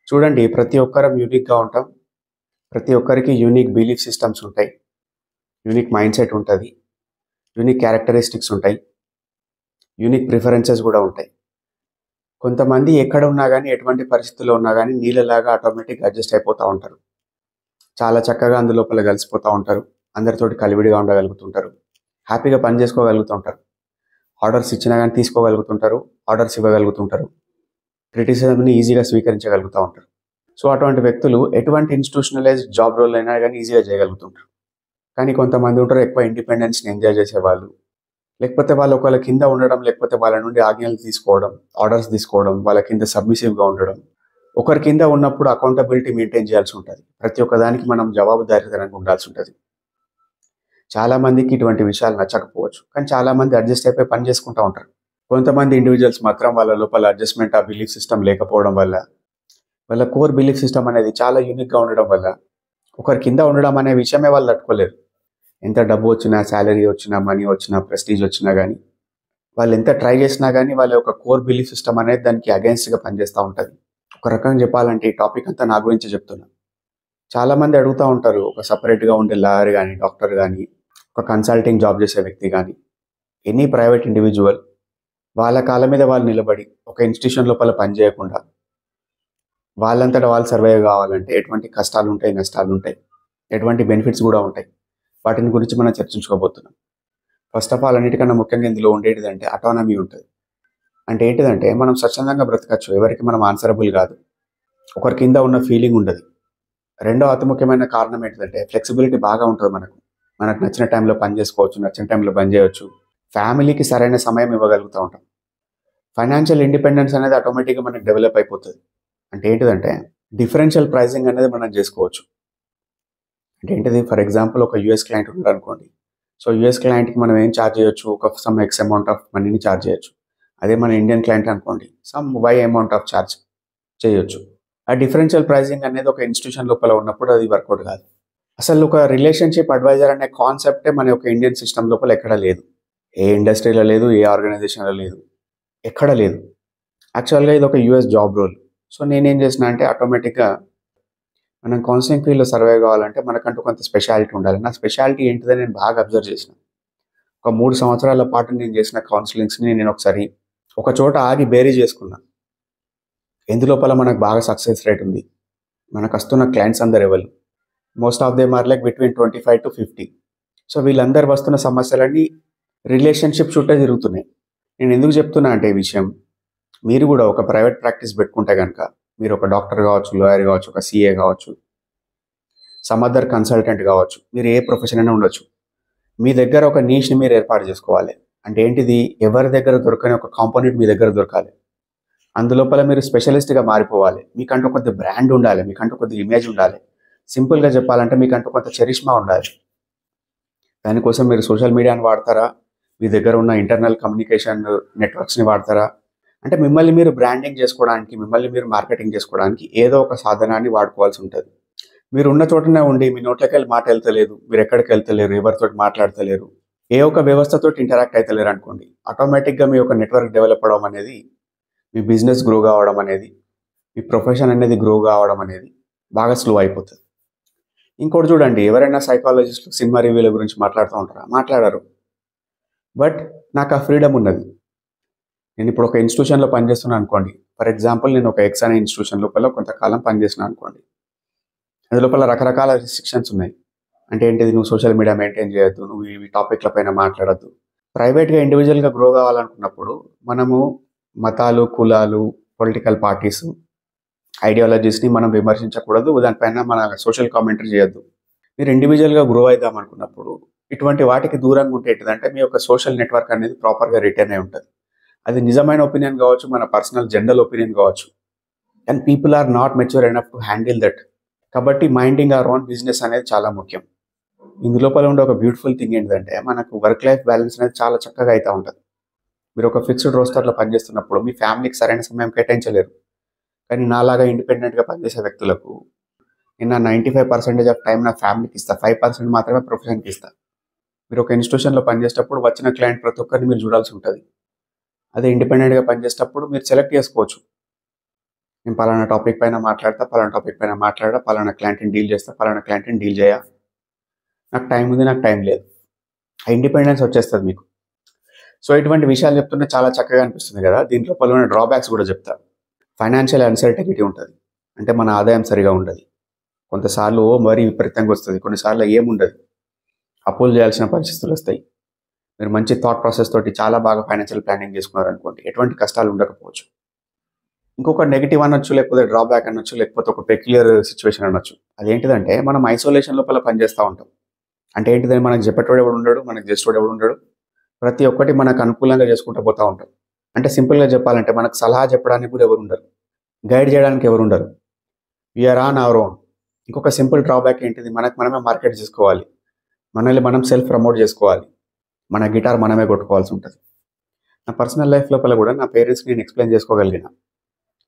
చూడండి, ప్రతి ఒక్కరం యూనిక్‌గా ఉంటాం. ప్రతి ఒక్కరికి యూనిక్ బిలీఫ్ సిస్టమ్స్ ఉంటాయి. యూనిక్ మైండ్‌సెట్ ఉంటది. యూనిక్ క్యారెక్టరిస్టిక్స్ ఉంటాయి. యూనిక్ ప్రిఫరెన్సెస్ గూడా ఉంటాయి. కొంతమంది ఎక్కడ ఉన్నా గానీ, ఎటువంటి పరిస్థితుల్లో ఉన్నా గానీ, నీళ్ళలాగా ఆటోమేటిక్‌గా అడ్జస్ట్ అయిపోతా ఉంటారు. చాలా చక్కగా అందులోపల కలిసిపోతా ఉంటారు. అందరితోటి కలివిడిగా ఉండగలుగుతుంటారు. హ్యాపీగా పని జేసుకోగలుగుతూ ఉంటారు. ఆర్డర్స్ ఇచ్చినా గానీ తీసుకోగలుగుతుంటారు. ఆర్డర్స్ ఇవ్వగలుగుతుంటారు. క్రిటిసిజంని ఈజీగా స్వీకరించగలుగుతా ఉంటారు. సో, అటువంటి వ్యక్తులు ఎటువంటి ఇన్‌స్టిట్యూషనలైజ్డ్ జాబ్ రోల్ అయినా గానీ ఈజీగా చేయగలుగుతుంటారు. కానీ కొంతమంది ఉంటారు, ఎక్కువ ఇండిపెండెన్స్‌ని ఎంజాయ్ చేసేవాళ్ళు. లేకపోతే వాళ్ళు ఒకళ్ళ కింద ఉండడం, లేకపోతే వాళ్ళ నుండి ఆజ్ఞలు తీసుకోవడం, ఆర్డర్స్ తీసుకోవడం, వాళ్ళ కింద సబ్మిసివ్‌గా ఉండడం. ఒకరి కింద ఉన్నప్పుడు అకౌంటబిలిటీ మెయింటైన్ చేయాల్సి ఉంటది. ప్రతి ఒక్క దానికి మనం జవాబుదారీతనంగా ఉండాల్సి ఉంటది. చాలా మందికి ఇటువంటి విషయాలు నచ్చకపోవచ్చు. కానీ చాలా మంది అడ్జస్ట్ అయిపోయి పని చేసుకుంటా ఉంటారు. కొంతమంది ఇండివిడ్యువల్స్ మాత్రం వాళ్ళ లోపల అడ్జస్ట్‌మెంట్ ఆ బిలీఫ్ సిస్టమ్ లేకపోవడం వల్ల, వాళ్ళ కోర్ బిలీఫ్ సిస్టమ్ అనేది చాలా యూనిక్‌గా ఉండడం వల్ల, ఒకరి కింద ఉండడం అనే విషయమే వాళ్ళు తట్టుకోలేరు. ఎంత డబ్బు వచ్చినా, సాలరీ వచ్చినా, మనీ వచ్చినా, ప్రెస్టీజ్ వచ్చినా గానీ, వాళ్ళు ఎంత ట్రై చేసినా గానీ, వాళ్ళ యొక్క కోర్ బిలీఫ్ సిస్టమ్ అనేది దానికి అగెయిన్స్ట్‌గా పనిచేస్తా ఉంటది. ఒక రకంగా చెప్పాలంటే ఈ టాపిక్ అంతా నా గురించే చెప్తున్నా. చాలామంది అడుగుతా ఉంటారు, ఒక సెపరేట్‌గా ఉండే లాయర్ గానీ, డాక్టర్ గానీ, ఒక కన్సల్టింగ్ జాబ్ చేసే వ్యక్తి గానీ, ఎనీ ప్రైవేట్ ఇండివిడ్యువల్ వాళ్ళ కాళ్ళ మీద వాళ్ళు నిలబడి, ఒక ఇన్‌స్టిట్యూషన్ లోపల పని చేయకుండా, వాళ్ళంతట వాళ్ళు సర్వైవ్ కావాలంటే ఎటువంటి కష్టాలుంటాయి, నష్టాలుంటాయి. ఎటువంటి బెనిఫిట్స్ గూడా ఉంటాయి. వాటిని గురించి మనం చర్చించుకోబోతున్నాం. ఫస్ట్ ఆఫ్ ఆల్ అన్నిటికన్నా ముఖ్యంగా ఇందులో ఉండేటిదంటే అటానమీ ఉంటది. అంటే ఏంటిదంటే మనం స్వచ్ఛందంగా బ్రతకచ్చు. ఎవరికి మనం ఆన్సరబుల్ గాదు. ఒకరి కింద ఉన్న ఫీలింగ్ ఉండదు. రెండో అతి ముఖ్యమైన కారణం ఏంటిదంటే ఫ్లెక్సిబిలిటీ బాగా ఉంటది మనకు. మనకు నచ్చిన టైంలో పని చేసుకోవచ్చు. నచ్చిన టైంలో బంద్ చేయొచ్చు. ఫ్యామిలీకి సరైన సమయం ఇవ్వగలుగుతా ఉంటాం. ఫైనాన్షియల్ ఇండిపెండెన్స్ అనేది ఆటోమేటిక్‌గా మనకు డెవలప్ అయిపోతది. అంటే ఏంటిదంటే డిఫరెన్షియల్ ప్రైజింగ్ అనేది మనం జేసుకోవచ్చు. అంటే ఏంటిది? ఫర్ ఎగ్జాంపుల్ ఒక యూఎస్ క్లయింట్ ఉన్నాడనుకోండి. సో, యూఎస్ క్లయింట్‌కి మనం ఏం చార్జ్ చేయొచ్చు? ఒక సమ్ ఎక్స్ అమౌంట్ ఆఫ్ మనీని చార్జ్ చేయొచ్చు. అదే మన ఇండియన్ క్లయింట్ అనుకోండి, some Y amount of charge చేయొచ్చు. ఆ డిఫరెన్షియల్ ప్రైజింగ్ అనేది ఒక ఇన్‌స్టిట్యూషన్ లోపల ఉన్నప్పుడు అది వర్కౌట్ కాదు. అసలు ఒక రిలేషన్‌షిప్ అడ్వైజర్ అనే కాన్సెప్టే మన యొక్క ఇండియన్ సిస్టమ్ లోపల ఎక్కడా లేదు. ఏ ఇండస్ట్రీలో లేదు, ఏ ఆర్గనైజేషన్‌లో లేదు. ఎక్కడ లేదు. యాక్చువల్‌గా ఇది ఒక యూఎస్ జాబ్ రోల్. సో, నేనేం చేసినా అంటే ఆటోమేటిక్‌గా మనం కౌన్సెలింగ్ ఫీల్డ్‌లో సర్వైవ్ కావాలంటే మనకంటూ కొంత స్పెషాలిటీ ఉండాలి. నా స్పెషాలిటీ ఏంటిదని నేను బాగా అబ్జర్వ్ చేసినా. ఒక 3 సంవత్సరాల పాటు నేను చేసిన కౌన్సెలింగ్స్‌ని నేను ఒకసారి ఒక చోట ఆగి బేరీ చేసుకున్నా. ఎందులోపల మనకు బాగా సక్సెస్ రేట్ ఉంది. మనకొస్తున్న క్లయింట్స్ అందరు ఎవరు? Most of them are like between 25-50. So, వీళ్ళందరూ వస్తున్న సమస్యలన్నీ రిలేషన్‌షిప్ చుట్టే తిరుగుతున్నాయి. నేను ఎందుకు చెప్తున్నా అంటే ఈ విషయం, మీరు కూడా ఒక ప్రైవేట్ ప్రాక్టీస్ పెట్టుకుంటే గనక, మీరు ఒక డాక్టర్ కావచ్చు, లాయర్ కావచ్చు, ఒక సీఏ కావచ్చు, సమ్ అదర్ కన్సల్టెంట్ కావచ్చు. మీరు ఏ ప్రొఫెషన్ అయినా ఉండొచ్చు. మీ దగ్గర ఒక నీష్‌ని మీరు ఏర్పాటు చేసుకోవాలి. అంటే ఏంటిది? ఎవరి దగ్గర దొరకని ఒక కాంపోనెంట్ మీ దగ్గర దొరకాలి. అందులోపల మీరు స్పెషలిస్ట్‌గా మారిపోవాలి. మీకంటూ కొద్ది బ్రాండ్ ఉండాలి. మీకంటూ కొద్ది ఇమేజ్ ఉండాలి. సింపుల్‌గా చెప్పాలంటే మీకంటూ కొంత చరిష్మా ఉండాలి. దానికోసం మీరు సోషల్ మీడియాని వాడతారా? మీ దగ్గర ఉన్న ఇంటర్నల్ కమ్యూనికేషన్ నెట్వర్క్స్‌ని వాడతారా? అంటే మిమ్మల్ని మీరు బ్రాండింగ్ చేసుకోవడానికి, మిమ్మల్ని మీరు మార్కెటింగ్ చేసుకోవడానికి ఏదో ఒక సాధనాన్ని వాడుకోవాల్సి ఉంటది. మీరున్న చోటనే ఉండి మీ నోట్లోకెళ్ళి మాట ఎళ్తలేదు. మీరెక్కడికెళ్తలేరు. ఎవరితోటి మాట్లాడతలేరు. ఏ ఒక్క వ్యవస్థతోటి ఇంటరాక్ట్ అయితలేరనుకోండి. ఆటోమేటిక్‌గా మీ యొక్క నెట్వర్క్ డెవలప్ అవ్వడం అనేది, మీ బిజినెస్ గ్రో కావడం అనేది, మీ ప్రొఫెషన్ అనేది గ్రో కావడం అనేది బాగా స్లో అయిపోతది. ఇంకోటి చూడండి, ఎవరైనా సైకాలజిస్టులు సినిమా రివ్యూల గురించి మాట్లాడుతూ ఉంటారా? మాట్లాడరు. బట్ నాకు ఆ ఫ్రీడమ్ ఉన్నది. నేనిప్పుడు ఒక ఇన్‌స్టిట్యూషన్‌లో పనిచేస్తున్నా అనుకోండి. ఫర్ ఎగ్జాంపుల్ నేను ఒక ఎక్స్ అనే ఇన్‌స్టిట్యూషన్ లోపల కొంతకాలం పనిచేసినా అనుకోండి. అందులోపల రకరకాల రిస్ట్రిక్షన్స్ ఉన్నాయి. అంటే ఏంటిది? నువ్వు సోషల్ మీడియా మెయింటైన్ చేయొద్దు. నువ్వు ఈ టాపిక్‌ల పైన మాట్లాడొద్దు. ప్రైవేట్‌గా ఇండివిడ్యువల్‌గా గ్రో కావాలనుకున్నప్పుడు మనము మతాలు, కులాలు, పొలిటికల్ పార్టీస్, ఐడియాలజీస్‌ని మనం విమర్శించకూడదు. దానిపైన మన సోషల్ కామెంటరీ చేయొద్దు. మీరు ఇండివిడ్యువల్‌గా గ్రో అయిదాం అనుకున్నప్పుడు ఇటువంటి వాటికి దూరంగా ఉంటే ఏంటిదంటే మీ యొక్క సోషల్ నెట్వర్క్ అనేది ప్రాపర్‌గా రిటైన్ అయి ఉంటది. అది నిజమైన ఒపీనియన్ కావచ్చు, మన పర్సనల్ జనరల్ ఒపీనియన్ కావచ్చు. And people are not mature enough to handle that. కాబట్టి మైండింగ్ అవర్ ఓన్ బిజినెస్ అనేది చాలా ముఖ్యం. ఇందులోపల ఉండే ఒక బ్యూటిఫుల్ థింగ్ ఏంటిదంటే మనకు వర్క్ లైఫ్ బ్యాలెన్స్ అనేది చాలా చక్కగా అయితా ఉంటది. మీరు ఒక ఫిక్స్డ్ రోస్టర్‌లో పనిచేస్తున్నప్పుడు మీ ఫ్యామిలీకి సరైన సమయం కేటాయించలేరు. కానీ నాలాగా ఇండిపెండెంట్‌గా పనిచేసే వ్యక్తులకు నేను నా 95% ఆఫ్ టైమ్ నా ఫ్యామిలీకి ఇస్తా. 5% మాత్రమే ప్రొఫెషన్‌కి ఇస్తా. మీరు ఒక ఇన్‌స్టిట్యూషన్‌లో పనిచేసేటప్పుడు వచ్చిన క్లయింట్ ప్రతి ఒక్కరిని మీరు చూడాల్సి ఉంటది. అదే ఇండిపెండెంట్‌గా పనిచేసేటప్పుడు మీరు సెలెక్ట్ చేసుకోవచ్చు. నేను పలానా టాపిక్ పైన మాట్లాడతా, పలానా టాపిక్ పైన మాట్లాడా, పలానా క్లయింట్ని డీల్ చేస్తా, పలానా క్లయింట్ని డీల్ చేయ. నాకు టైం ఉంది, నాకు టైం లేదు. ఆ ఇండిపెండెన్స్ వచ్చేస్తుంది మీకు. సో ఇటువంటి విషయాలు చెప్తుంటే చాలా చక్కగా అనిపిస్తుంది కదా. దీంట్లో పలువున డ్రాబ్యాక్స్ కూడా చెప్తా. ఫైనాన్షియల్ అన్సర్టనిటీ ఉంటుంది. అంటే మన ఆదాయం సరిగా ఉండదు. కొంతసార్లు మరీ విపరీతంగా వస్తుంది, కొన్నిసార్లు ఏముండదు, అప్పులు చేయాల్సిన పరిస్థితులు వస్తాయి. మీరు మంచి థాట్ ప్రాసెస్ తోటి చాలా బాగా ఫైనాన్షియల్ ప్లానింగ్ చేసుకున్నారనుకోండి, ఎటువంటి కష్టాలు ఉండకపోవచ్చు. ఇంకొక నెగిటివ్ అనొచ్చు, లేకపోతే డ్రాబ్యాక్ అనొచ్చు, లేకపోతే ఒక పెక్యులర్ సిచ్యువేషన్ అనొచ్చు. అదేంటిదంటే మనం ఐసోలేషన్ లోపల పనిచేస్తూ ఉంటాం. అంటే ఏంటిదని మనకు చెప్పేటోడు ఎవడు ఉండడు, మనకు చేసేటోడు ఎవడు ఉండడు. ప్రతి ఒక్కటి మనకు అనుకూలంగా చేసుకుంటూ పోతూ ఉంటాం. అంటే సింపుల్గా చెప్పాలంటే మనకు సలహా చెప్పడానికి కూడా ఎవరు ఉండరు, గైడ్ చేయడానికి ఎవరు ఉండరు. We're on our own. ఇంకొక సింపుల్ డ్రాబ్యాక్ ఏంటిది, మనకు మనమే మార్కెట్ చేసుకోవాలి, మనల్ని మనం సెల్ఫ్ ప్రమోట్ చేసుకోవాలి, మన గిటార్ మనమే కొట్టుకోవాల్సి ఉంటుంది. నా పర్సనల్ లైఫ్ లోపల కూడా నా పేరెంట్స్కి నేను ఎక్స్ప్లెయిన్ చేసుకోగలిగిన.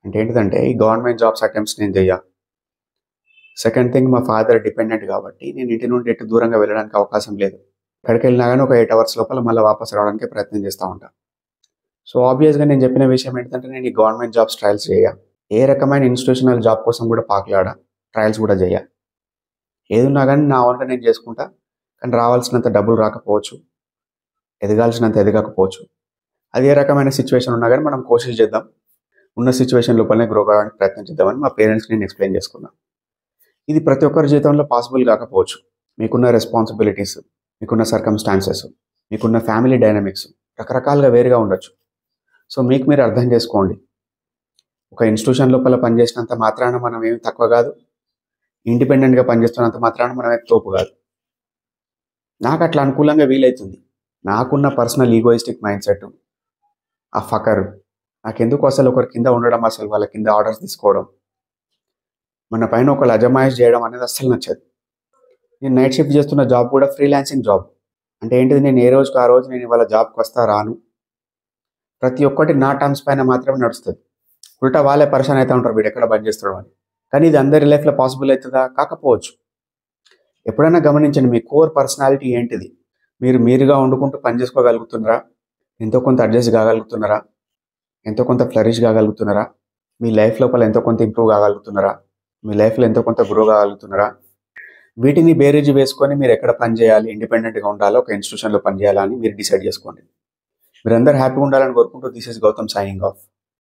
అంటే ఏంటిదంటే ఈ గవర్నమెంట్ జాబ్స్ అటెంప్ట్స్ నేను చెయ్యా. సెకండ్ థింగ్, మా ఫాదర్ డిపెండెంట్ కాబట్టి నేను ఇంటి నుండి ఎటు దూరంగా వెళ్ళడానికి అవకాశం లేదు. ఎక్కడికి వెళ్ళినా కానీ ఒక 8 hours లోపల మళ్ళీ వాపస్ రావడానికి ప్రయత్నం చేస్తూ ఉంటాను. సో ఆబ్వియస్గా నేను చెప్పిన విషయం ఏంటంటే నేను ఈ గవర్నమెంట్ జాబ్స్ ట్రయల్స్ చేయ, ఏ రకమైన ఇన్స్టిట్యూషనల్ జాబ్ కోసం కూడా పాకులాడా, ట్రయల్స్ కూడా చేయ. ఏదున్నా కానీ నా వంట నేను చేసుకుంటా. కానీ రావాల్సినంత డబ్బులు రాకపోవచ్చు, ఎదగాల్సినంత ఎదగకపోవచ్చు. అదే రకమైన సిచ్యువేషన్ ఉన్నా కానీ మనం కోషిష్ చేద్దాం, ఉన్న సిచ్యువేషన్ లోపలనే గ్రో కావడానికి ప్రయత్నం చేద్దామని మా పేరెంట్స్కి నేను ఎక్స్ప్లెయిన్ చేసుకున్నాను. ఇది ప్రతి ఒక్కరి జీవితంలో పాసిబుల్ కాకపోవచ్చు. మీకున్న రెస్పాన్సిబిలిటీస్, మీకున్న సర్కమ్స్టాన్సెస్, మీకున్న ఫ్యామిలీ డైనమిక్స్ రకరకాలుగా వేరుగా ఉండొచ్చు. సో మీకు మీరు అర్థం చేసుకోండి. ఒక ఇన్స్టిట్యూషన్ లోపల పనిచేసినంత మాత్రాన మనం ఏమి తక్కువ కాదు, ఇండిపెండెంట్గా పనిచేస్తున్నంత మాత్రాన మనం ఏమి తోపు కాదు. నాకు అట్లా అనుకూలంగా వీలవుతుంది. నాకున్న పర్సనల్ ఈగోయిస్టిక్ మైండ్ సెట్, ఆ ఫకర్, నాకెందుకు అసలు ఒకరి కింద ఉండడం, అసలు వాళ్ళ కింద ఆర్డర్స్ తీసుకోవడం, మన పైన ఒకళ్ళు అజమాయిష్ చేయడం అనేది అస్సలు నచ్చదు. నేను నైట్ షిఫ్ట్ చేస్తున్న జాబ్ కూడా ఫ్రీలాన్సింగ్ జాబ్. అంటే ఏంటిది, నేను ఏ రోజుకి ఆ రోజు నేను ఇవాళ జాబ్కి వస్తా రాను, ప్రతి ఒక్కటి నా టర్మ్స్ పైన మాత్రమే నడుస్తుంది. ఉల్టా వాళ్ళే పరిశాన్ అవుతూ ఉంటారు, వీడు ఎక్కడ బంద్ చేస్తాడు అని. కానీ ఇది అందరి లైఫ్లో పాసిబుల్ అవుతుందా? కాకపోవచ్చు. ఎప్పుడైనా గమనించండి, మీ కోర్ పర్సనాలిటీ ఏంటిది. మీరుగా వండుకుంటూ పని చేసుకోగలుగుతున్నారా? ఎంతో కొంత అడ్జస్ట్ కాగలుగుతున్నారా? ఎంతో కొంత ఫ్లరిష్ కాగలుగుతున్నారా? మీ లైఫ్ లోపల ఎంతో కొంత ఇంప్రూవ్ కాగలుగుతున్నారా? మీ లైఫ్లో ఎంతో కొంత గ్రో కాగలుగుతున్నారా? వీటిని బేరీజు వేసుకొని మీరు ఎక్కడ పని చేయాలి, ఇండిపెండెంట్గా ఉండాలి, ఒక ఇన్స్టిట్యూషన్లో పని చేయాలని మీరు డిసైడ్ చేసుకోండి. మీరందరూ హ్యాపీగా ఉండాలని కోరుకుంటూ this is Gautam signing of.